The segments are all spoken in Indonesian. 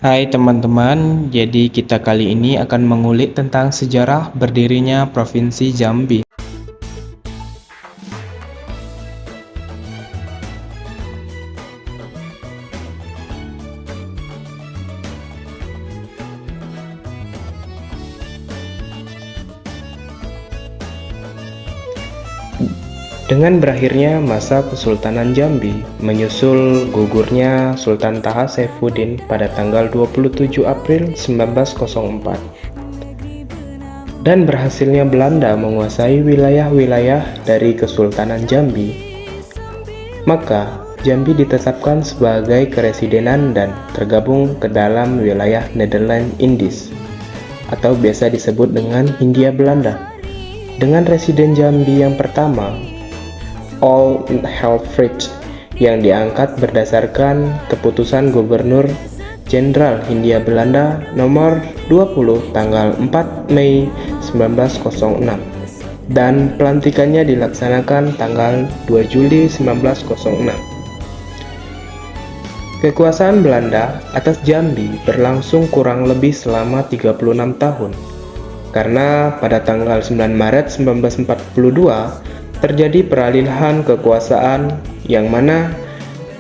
Hai teman-teman, jadi kita kali ini akan mengulik tentang sejarah berdirinya Provinsi Jambi. Dengan berakhirnya masa Kesultanan Jambi, menyusul gugurnya Sultan Taha Saifuddin pada tanggal 27 April 1904, dan berhasilnya Belanda menguasai wilayah-wilayah dari Kesultanan Jambi, maka Jambi ditetapkan sebagai keresidenan dan tergabung ke dalam wilayah Nederland Indies, atau biasa disebut dengan Hindia Belanda. Dengan residen Jambi yang pertama, Old Helfrich, yang diangkat berdasarkan keputusan Gubernur Jenderal Hindia Belanda nomor 20 tanggal 4 Mei 1906, dan pelantikannya dilaksanakan tanggal 2 Juli 1906. Kekuasaan Belanda atas Jambi berlangsung kurang lebih selama 36 tahun, karena pada tanggal 9 Maret 1942 terjadi peralihan kekuasaan yang mana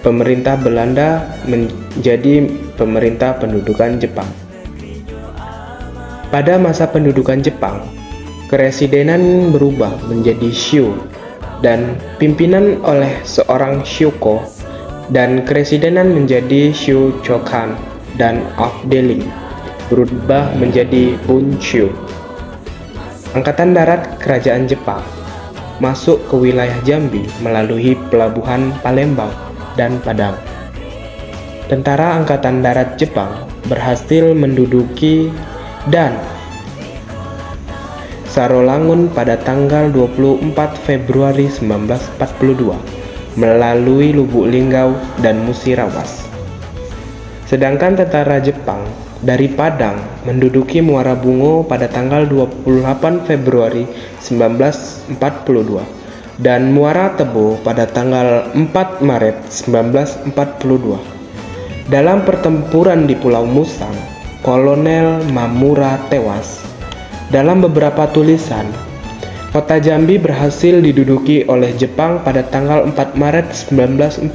pemerintah Belanda menjadi pemerintah pendudukan Jepang. Pada masa pendudukan Jepang, keresidenan berubah menjadi Shu dan pimpinan oleh seorang Shuko, dan keresidenan menjadi Shu Chokan dan Afdeling berubah menjadi Bunshu. Angkatan Darat Kerajaan Jepang masuk ke wilayah Jambi melalui pelabuhan Palembang dan Padang. Tentara Angkatan Darat Jepang berhasil menduduki dan Sarolangun pada tanggal 24 Februari 1942 melalui Lubuk Linggau dan Musirawas. Sedangkan tentara Jepang dari Padang menduduki Muara Bungo pada tanggal 28 Februari 1942 dan Muara Tebo pada tanggal 4 Maret 1942. Dalam pertempuran di Pulau Musang, Kolonel Mamura tewas. Dalam beberapa tulisan, kota Jambi berhasil diduduki oleh Jepang pada tanggal 4 Maret 1942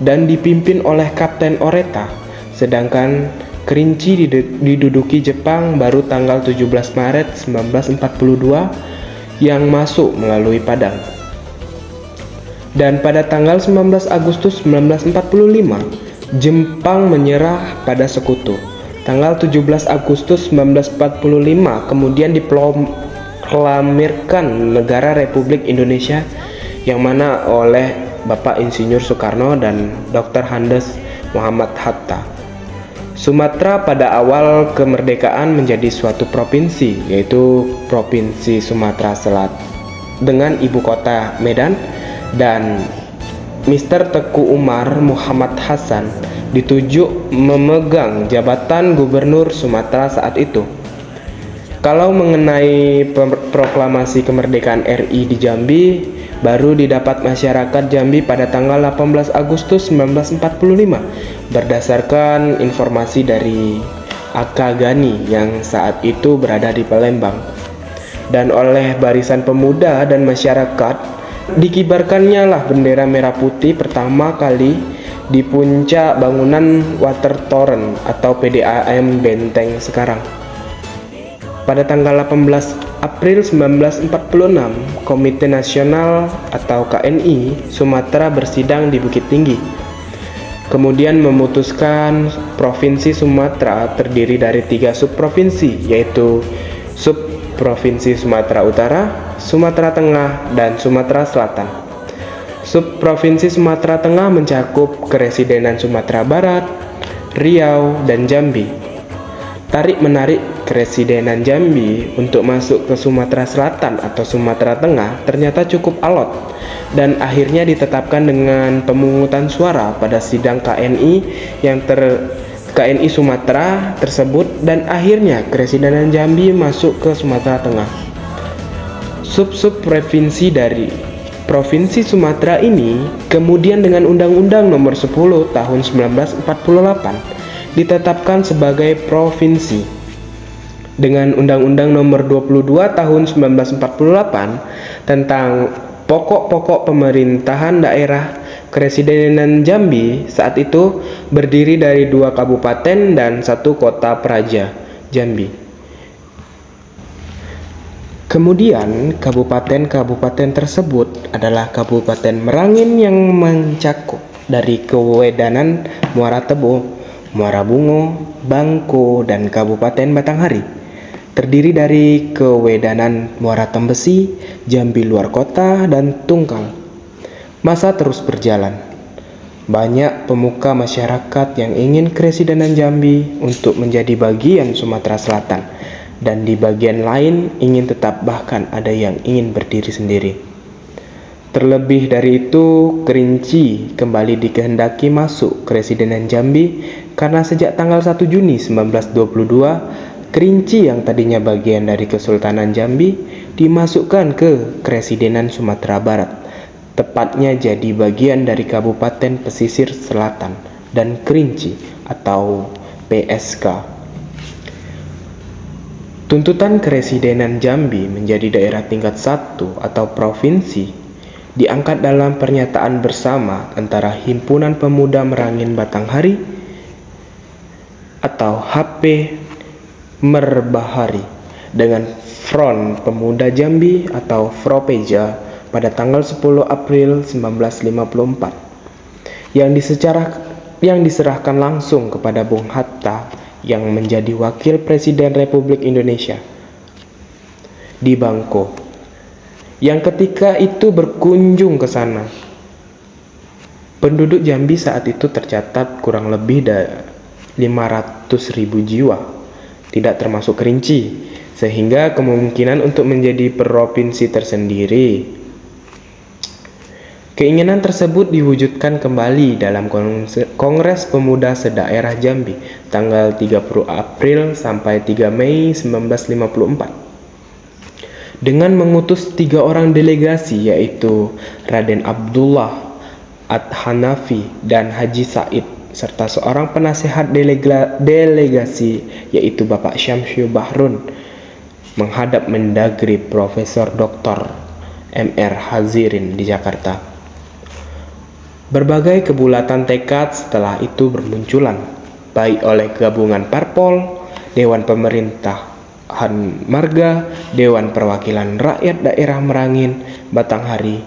dan dipimpin oleh Kapten Oreta. Sedangkan Kerinci diduduki Jepang baru tanggal 17 Maret 1942 yang masuk melalui Padang. Dan pada tanggal 19 Agustus 1945, Jepang menyerah pada Sekutu. Tanggal 17 Agustus 1945 kemudian diproklamirkan negara Republik Indonesia yang mana oleh Bapak Insinyur Soekarno dan Dr. Andes Muhammad Hatta. Sumatera pada awal kemerdekaan menjadi suatu provinsi, yaitu Provinsi Sumatera Selatan dengan ibu kota Medan, dan Mr. Teku Umar Muhammad Hasan ditunjuk memegang jabatan Gubernur Sumatera saat itu. Kalau mengenai proklamasi kemerdekaan RI di Jambi, baru didapat masyarakat Jambi pada tanggal 18 Agustus 1945 berdasarkan informasi dari Aka Gani yang saat itu berada di Palembang. Dan oleh barisan pemuda dan masyarakat, dikibarkannya lah bendera merah putih pertama kali di puncak bangunan Water Torrent atau PDAM Benteng sekarang. Pada tanggal 18 April 1946, Komite Nasional atau KNI Sumatera bersidang di Bukit Tinggi. Kemudian memutuskan Provinsi Sumatera terdiri dari 3 subprovinsi, yaitu Subprovinsi Sumatera Utara, Sumatera Tengah, dan Sumatera Selatan. Subprovinsi Sumatera Tengah mencakup Keresidenan Sumatera Barat, Riau, dan Jambi. Tarik-menarik Keresidenan Jambi untuk masuk ke Sumatera Selatan atau Sumatera Tengah ternyata cukup alot, dan akhirnya ditetapkan dengan pemungutan suara pada sidang KNI KNI Sumatera tersebut, dan akhirnya Keresidenan Jambi masuk ke Sumatera Tengah. Sub-provinsi dari Provinsi Sumatera ini kemudian dengan Undang-Undang Nomor 10 Tahun 1948 ditetapkan sebagai provinsi. Dengan Undang-Undang Nomor 22 Tahun 1948 tentang pokok-pokok pemerintahan daerah, Kresidenan Jambi saat itu berdiri dari 2 kabupaten dan 1 kota peraja, Jambi. Kemudian kabupaten-kabupaten tersebut adalah Kabupaten Merangin yang mencakup dari Kewedanan, Muara Tebo, Muara Bungo, Bangko, dan Kabupaten Batanghari. Terdiri dari Kewedanan, Muara Tembesi, Jambi luar kota, dan Tungkal. Masa terus berjalan. Banyak pemuka masyarakat yang ingin Kresidenan Jambi untuk menjadi bagian Sumatera Selatan, dan di bagian lain ingin tetap, bahkan ada yang ingin berdiri sendiri. Terlebih dari itu, Kerinci kembali dikehendaki masuk Kresidenan Jambi karena sejak tanggal 1 Juni 1922, Kerinci yang tadinya bagian dari Kesultanan Jambi dimasukkan ke Kresidenan Sumatera Barat, tepatnya jadi bagian dari Kabupaten Pesisir Selatan dan Kerinci atau PSK. Tuntutan Kresidenan Jambi menjadi daerah tingkat 1 atau provinsi diangkat dalam pernyataan bersama antara Himpunan Pemuda Merangin Batanghari atau HP Merbahari dengan Front Pemuda Jambi atau Fropeja pada tanggal 10 April 1954 yang diserahkan langsung kepada Bung Hatta yang menjadi Wakil Presiden Republik Indonesia di Bangko, yang ketika itu berkunjung ke sana. Penduduk Jambi saat itu tercatat kurang lebih dari 500.000 jiwa, tidak termasuk Kerinci, sehingga kemungkinan untuk menjadi provinsi tersendiri. Keinginan tersebut diwujudkan kembali dalam Kongres Pemuda Sedaerah Jambi tanggal 30 April sampai 3 Mei 1954 dengan mengutus 3 orang delegasi, yaitu Raden Abdullah Ad-Hanafi dan Haji Said, serta seorang penasehat delegasi, yaitu Bapak Syamsu Bahrun, menghadap Mendagri Profesor Dr. M.R. Hazirin di Jakarta. Berbagai kebulatan tekad setelah itu bermunculan, baik oleh gabungan parpol, Dewan Pemerintahan Marga, Dewan Perwakilan Rakyat Daerah Merangin, Batanghari.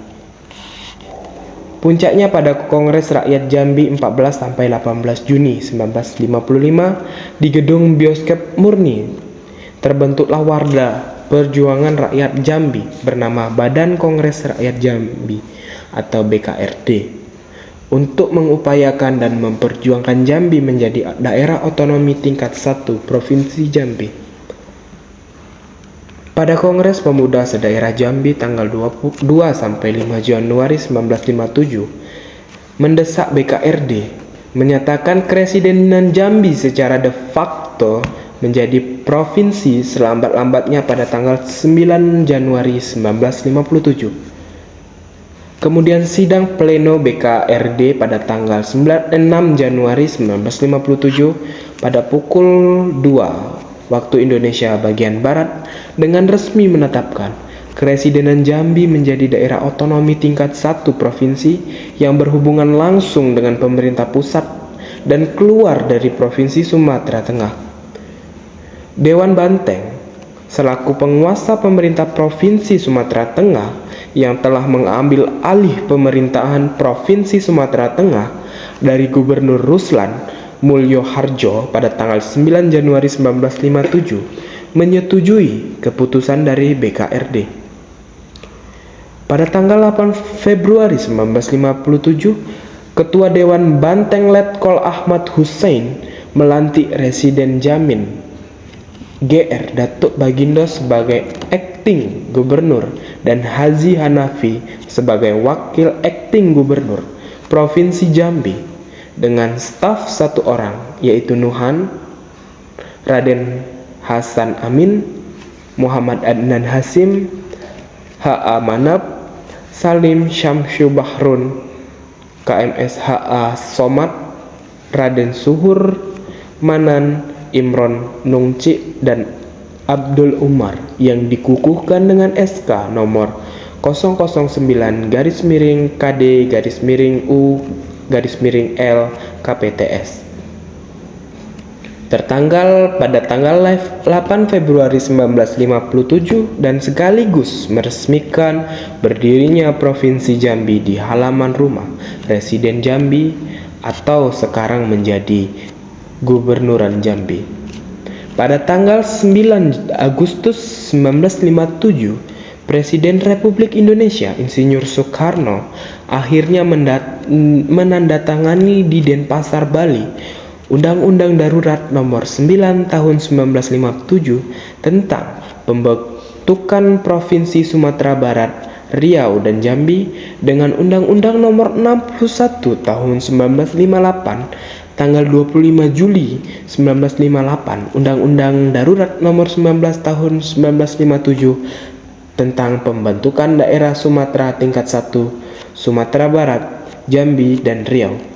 Puncaknya pada Kongres Rakyat Jambi 14-18 Juni 1955 di Gedung Bioskop Murni, terbentuklah Warda Perjuangan Rakyat Jambi bernama Badan Kongres Rakyat Jambi atau BKRD untuk mengupayakan dan memperjuangkan Jambi menjadi daerah otonomi tingkat 1 Provinsi Jambi. Pada Kongres Pemuda Sedaerah Jambi tanggal 22-5 Januari 1957, mendesak BKRD menyatakan Kresidenan Jambi secara de facto menjadi provinsi selambat-lambatnya pada tanggal 9 Januari 1957. Kemudian sidang pleno BKRD pada tanggal 6 Januari 1957 pada pukul 2 waktu Indonesia bagian Barat dengan resmi menetapkan Kresidenan Jambi menjadi daerah otonomi tingkat 1 provinsi yang berhubungan langsung dengan pemerintah pusat dan keluar dari Provinsi Sumatera Tengah. Dewan Banteng selaku penguasa pemerintah Provinsi Sumatera Tengah yang telah mengambil alih pemerintahan Provinsi Sumatera Tengah dari Gubernur Ruslan Mulyo Harjo pada tanggal 9 Januari 1957 menyetujui keputusan dari BKRD. Pada tanggal 8 Februari 1957, Ketua Dewan Banteng Letkol Ahmad Hussein melantik Residen Jamin GR Datuk Bagindo sebagai Acting Gubernur dan Haji Hanafi sebagai Wakil Acting Gubernur Provinsi Jambi dengan staf 1 orang, yaitu Nuhan, Raden Hasan Amin, Muhammad Adnan Hasim, H.A. Manab, Salim Syamsu Bahrun, KMS H.A. Somad, Raden Suhur, Manan, Imron, Nungci, dan Abdul Umar yang dikukuhkan dengan SK nomor 009-KD-U-L KPTS. Tertanggal pada tanggal 8 Februari 1957 dan sekaligus meresmikan berdirinya Provinsi Jambi di halaman rumah Residen Jambi atau sekarang menjadi Gubernuran Jambi. Pada tanggal 9 Agustus 1957, Presiden Republik Indonesia Insinyur Soekarno akhirnya menandatangani di Denpasar, Bali, Undang-Undang Darurat Nomor 9 Tahun 1957 tentang pembentukan Provinsi Sumatera Barat, Riau, dan Jambi dengan Undang-Undang Nomor 61 Tahun 1958 tanggal 25 Juli 1958, Undang-Undang Darurat Nomor 19 Tahun 1957 tentang pembentukan daerah Sumatera tingkat 1, Sumatera Barat, Jambi, dan Riau,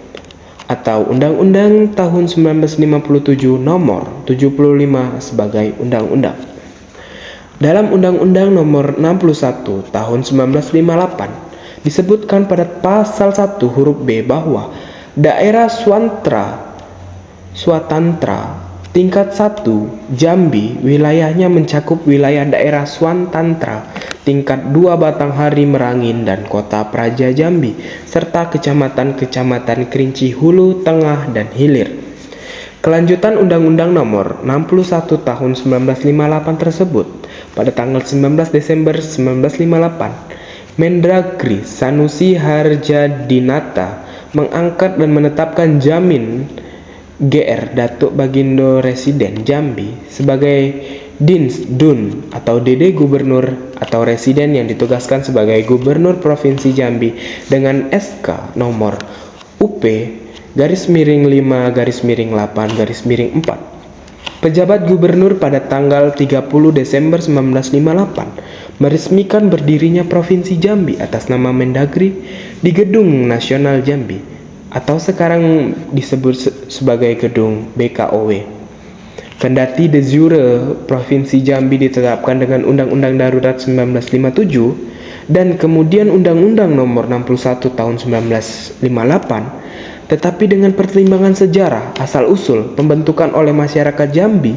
atau Undang-Undang Tahun 1957 Nomor 75 sebagai undang-undang. Dalam Undang-Undang Nomor 61 Tahun 1958 disebutkan pada pasal 1 huruf B bahwa daerah Swatantra tingkat 1 Jambi wilayahnya mencakup wilayah daerah Swatantra tingkat 2 Batanghari, Merangin, dan Kota Praja Jambi, serta kecamatan-kecamatan Kerinci Hulu, Tengah, dan Hilir. Kelanjutan Undang-Undang Nomor 61 Tahun 1958 tersebut, pada tanggal 19 Desember 1958, Mendagri Sanusi Harjadinata mengangkat dan menetapkan Jamin Gr. Datuk Bagindo Residen Jambi sebagai Dun atau DD Gubernur atau Residen yang ditugaskan sebagai Gubernur Provinsi Jambi dengan SK nomor UP-5-8-4. Pejabat Gubernur pada tanggal 30 Desember 1958 meresmikan berdirinya Provinsi Jambi atas nama Mendagri di Gedung Nasional Jambi atau sekarang disebut sebagai Gedung BKOW. Kendati de jure Provinsi Jambi ditetapkan dengan Undang-Undang Darurat 1957 dan kemudian Undang-Undang Nomor 61 Tahun 1958, tetapi dengan pertimbangan sejarah asal-usul pembentukan oleh masyarakat Jambi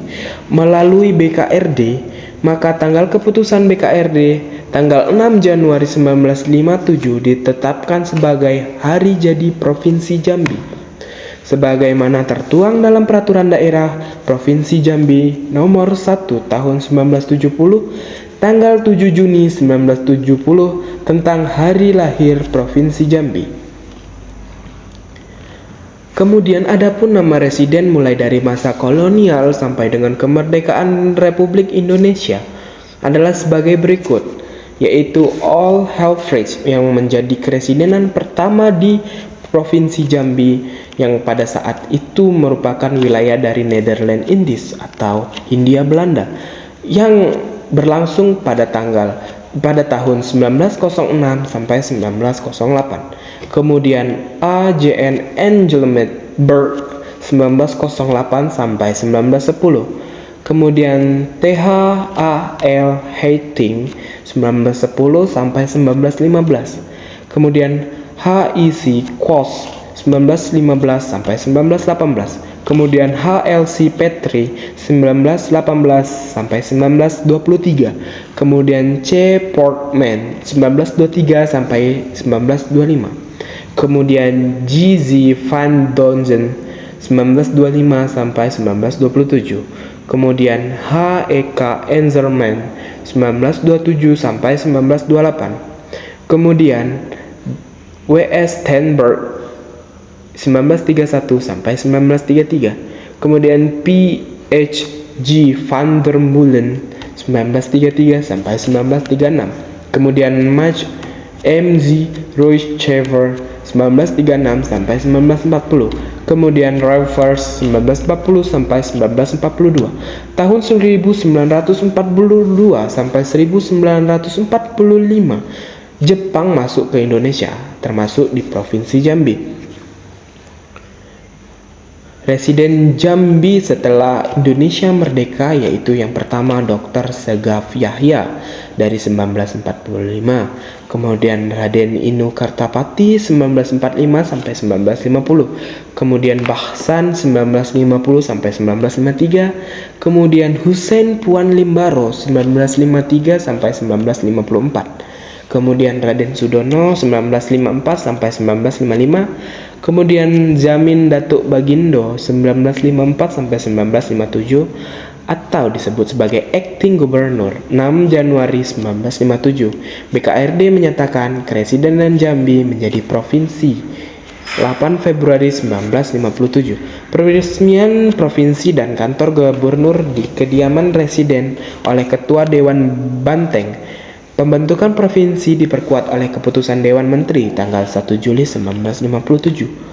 melalui BKRD, maka tanggal keputusan BKRD tanggal 6 Januari 1957 ditetapkan sebagai Hari Jadi Provinsi Jambi, sebagaimana tertuang dalam Peraturan Daerah Provinsi Jambi Nomor 1 Tahun 1970 tanggal 7 Juni 1970 tentang Hari Lahir Provinsi Jambi. Kemudian adapun nama residen mulai dari masa kolonial sampai dengan kemerdekaan Republik Indonesia adalah sebagai berikut, yaitu All Helfrich yang menjadi keresidenan pertama di Provinsi Jambi yang pada saat itu merupakan wilayah dari Nederland Indies atau Hindia Belanda yang berlangsung pada tahun 1906 sampai 1908. Kemudian A.J.N. Engelmenberg 1908 sampai 1910. Kemudian T.H.A.L. Hating 1910 sampai 1915. Kemudian H.I.C. Quos 1915 sampai 1918. Kemudian H.L.C. Petri 1918 sampai 1923. Kemudian C. Portman 1923 sampai 1925. Kemudian G.Z. Van Dongen 1925 sampai 1927. Kemudian H.E.K. Enzerman 1927 sampai 1928. Kemudian W.S. Stenberg 1931 sampai 1933. Kemudian P.H.G. van der Meulen 1933 sampai 1936. Kemudian Maj. M.Z. Royschever 1936 sampai 1940. Kemudian Rivers 1940 sampai 1942. Tahun 1942 sampai 1945 Jepang masuk ke Indonesia, termasuk di Provinsi Jambi. Residen Jambi setelah Indonesia merdeka yaitu yang pertama Dr. Segaf Yahya dari 1945, kemudian Raden Inu Kartapati 1945 sampai 1950, kemudian Bahsan 1950 sampai 1953, kemudian Hussein Puan Limbaro 1953 sampai 1954, kemudian Raden Sudono 1954 sampai 1955, kemudian Jamin Datuk Bagindo 1954 sampai 1957 atau disebut sebagai Acting Gubernur 6 Januari 1957. BKRD menyatakan Keresiden Jambi menjadi provinsi 8 Februari 1957. Peresmian provinsi dan kantor gubernur di kediaman residen oleh Ketua Dewan Banteng. Pembentukan provinsi diperkuat oleh keputusan Dewan Menteri tanggal 1 Juli 1957.